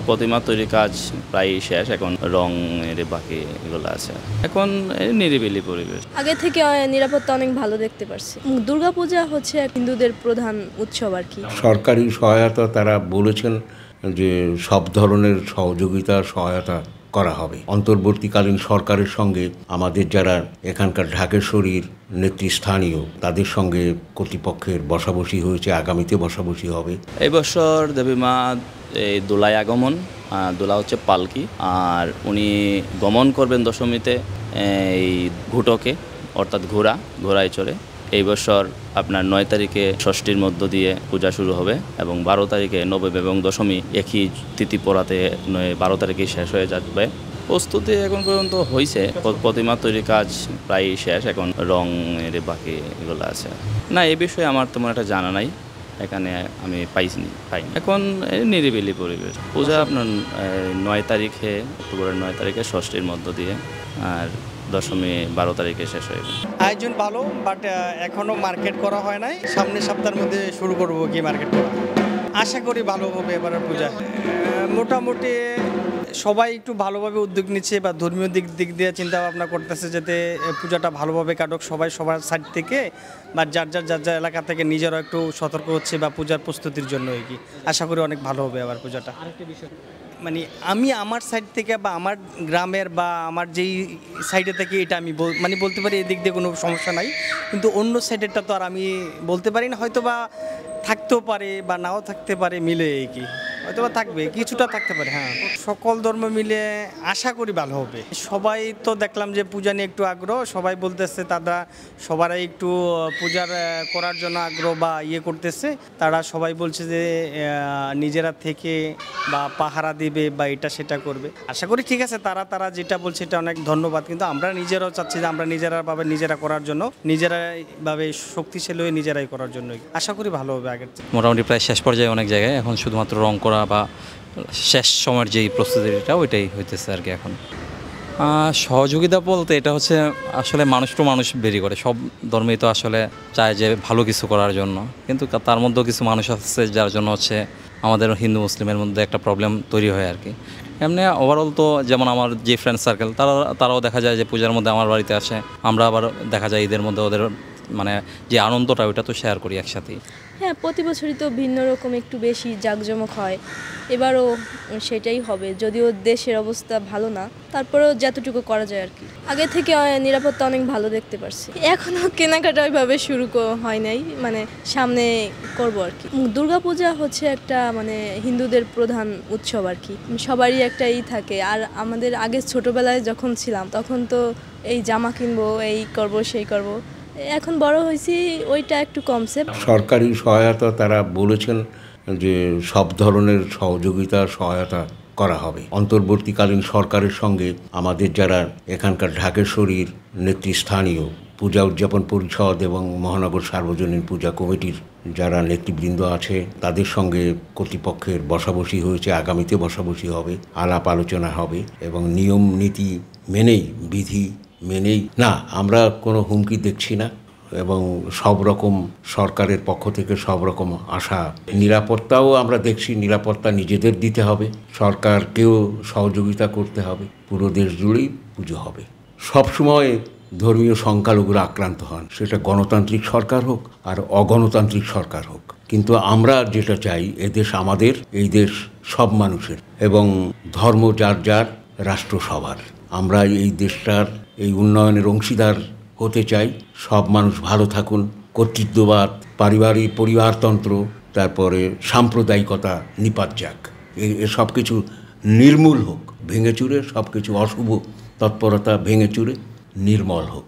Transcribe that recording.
প্রতিমা তৈরির কাজ প্রায় শেষ, এখন রং এর বাকি এগুলো আছে। এখন নিরিবিলি পরিবেশ। আগে থেকে নিরাপত্তা অনেক ভালো দেখতে পারছি। দুর্গাপূজা হচ্ছে হিন্দুদের প্রধান উৎসব আর কি। সরকারি সহায়তা তারা বলেছেন যে সব ধরনের সহযোগিতা সহায়তা করা হবে। অন্তর্বর্তীকালীন সরকারের সঙ্গে আমাদের যারা এখানকার ঢাকেশ্বরীর নেতৃস্থানীয় তাদের সঙ্গে কর্তৃপক্ষের বসাবসি হয়েছে, আগামীতে বসাবসি হবে। এই বছর দেবী মা এই দোলায় আগমন, দোলা হচ্ছে পালকি, আর উনি গমন করবেন দশমীতে এই ঘুটকে, অর্থাৎ ঘোড়ায় চড়ে। এই বছর আপনার 9 তারিখে ষষ্ঠীর মধ্য দিয়ে পূজা শুরু হবে এবং 12 তারিখে নবমী এবং দশমী একই তিথি পড়াতে 12 তারিখে শেষ হয়ে যাবে। প্রস্তুতি এখন পর্যন্ত হয়েছে, প্রতিমা তৈরির কাজ প্রায় শেষ, এখন রং এর বাকি এগুলো আছে। না, এই বিষয়ে আমার তেমন একটা জানা নাই, এখানে আমি পাইনি। এখন নিরিবিলি পরিবেশ। পূজা আপনার 9 তারিখে, অক্টোবরের 9 তারিখে ষষ্ঠীর মধ্য দিয়ে, আর দশমী 12 তারিখে শেষ হয়ে যাবে। আয়োজন ভালো, বাট এখনো মার্কেট করা হয় নাই। সামনের সপ্তাহের মধ্যে শুরু করব কি মার্কেট করা। আশা করি ভালো হবে এবারের পূজা। মোটামুটি সবাই একটু ভালোভাবে উদ্যোগ নিচ্ছে বা ধর্মীয় দিক দিয়ে চিন্তা ভাবনা করতেছে যাতে পূজাটা ভালোভাবে কাটুক। সবাই সবার সাইড থেকে বা যার এলাকা থেকে নিজেরা একটু সতর্ক হচ্ছে বা পূজার প্রস্তুতির জন্য আর কি। আশা করি অনেক ভালো হবে আবার পূজাটা। মানে আমি আমার সাইড থেকে বা আমার গ্রামের বা আমার যেই সাইডে থেকে এটা আমি বলতে পারি এদিক দিয়ে কোনো সমস্যা নাই, কিন্তু অন্য সাইডেরটা তো আর আমি বলতে পারি না। হয়তো বা থাকতেও পারে বা নাও থাকতে পারে, মিলে কি হয়তো বা থাকবে, কিছুটা থাকতে পারে। হ্যাঁ, সকল ধর্ম মিলে আশা করি ভালো হবে। সবাই তো দেখলাম যে পূজা নিয়ে একটু আগ্রহ, সবাই বলতেছে তারা সবাই একটু পূজার করার জন্য আগ্রহ বা করতেছে। তারা সবাই বলছে যে নিজেরা থেকে বা পাহারা দিবে বা এটা সেটা করবে। আশা করি ঠিক আছে, তারা যেটা বলছে এটা অনেক ধন্যবাদ, কিন্তু আমরা নিজেরাও চাচ্ছি যে আমরা নিজেরা করার জন্য, নিজেরাই ভাবে শক্তিশালী হয়ে নিজেরাই করার জন্য। আশা করি ভালো হবে। আগের মোটামুটি প্রায় শেষ পর্যায়ে অনেক জায়গায়, এখন শুধুমাত্র রং করা বা শেষ সময়ের যেই প্রস্তুতিটা ওইটাই হইতেছে আর কি। এখন সহযোগিতা বলতে এটা হচ্ছে আসলে মানুষ টু মানুষ বেরি করে, সব ধর্মেই তো আসলে চায় যে ভালো কিছু করার জন্য, কিন্তু তার মধ্যেও কিছু মানুষ আছে যার জন্য হচ্ছে আমাদের হিন্দু মুসলিমের মধ্যে একটা প্রবলেম তৈরি হয় আর কি। এমনি ওভারঅল তো যেমন আমার যে ফ্রেন্ড সার্কেল তারাও দেখা যায় যে পূজার মধ্যে আমার বাড়িতে আসে, আমরা আবার দেখা যায় ঈদের মধ্যে ওদের মানে যে আনন্দটা ওইটা তো শেয়ার করি একসাথেই। হ্যাঁ, প্রতি বছরই তো ভিন্ন রকম একটু বেশি জাঁকজমক হয়, এবারও সেটাই হবে। যদিও দেশের অবস্থা ভালো না, তারপরেও যতটুকু করা যায় আর কি। আগে থেকে নিরাপত্তা অনেক ভালো দেখতে পারছি। এখনও কেনাকাটা ওইভাবে শুরু হয় নাই, মানে সামনে করব আর কি। দুর্গাপূজা হচ্ছে একটা মানে হিন্দুদের প্রধান উৎসব আর কি। সবারই একটা থাকে। আর আমাদের আগে ছোটোবেলায় যখন ছিলাম তখন তো এই জামা কিনবো, এই করব সেই করব। এখন বড় হয়েছি, ওইটা একটু কমছে। সরকারি সহায়তা তারা বলেছেন যে সব ধরনের সহযোগিতা সহায়তা করা হবে। অন্তর্বর্তীকালীন সরকারের সঙ্গে আমাদের যারা এখানকার ঢাকেশ্বরীর নেতৃস্থানীয় পূজা উদযাপন পরিষদ এবং মহানগর সার্বজনীন পূজা কমিটির যারা নেতৃবৃন্দ আছে তাদের সঙ্গে কর্তৃপক্ষের বসাবসি হয়েছে, আগামীতে বসাবসি হবে, আলাপ আলোচনা হবে এবং নিয়ম নীতি মেনেই, বিধি মেনেই, না আমরা কোনো হুমকি দেখছি না এবং সব রকম সরকারের পক্ষ থেকে সব রকম আশা। নিরাপত্তাও আমরা দেখছি, নিরাপত্তা নিজেদের দিতে হবে, সরকারকেও সহযোগিতা করতে হবে। পুরো দেশ জুড়েই পুজো হবে। সবসময় ধর্মীয় সংখ্যালঘুরা আক্রান্ত হন, সেটা গণতান্ত্রিক সরকার হোক আর অগণতান্ত্রিক সরকার হোক, কিন্তু আমরা যেটা চাই এদেশ আমাদের, এই দেশ সব মানুষের এবং ধর্ম যার, রাষ্ট্র সবার। আমরা এই দেশটার এই উন্নয়নের অংশীদার হতে চাই। সব মানুষ ভালো থাকুন, কর্তৃত্ববাদ, পারিবারিক পরিবারতন্ত্র, তারপরে সাম্প্রদায়িকতা নিপাত যাক, সব কিছু নির্মূল হোক, ভেঙে চুরে সব কিছু অশুভ তৎপরতা ভেঙে চুরে নির্মল হোক।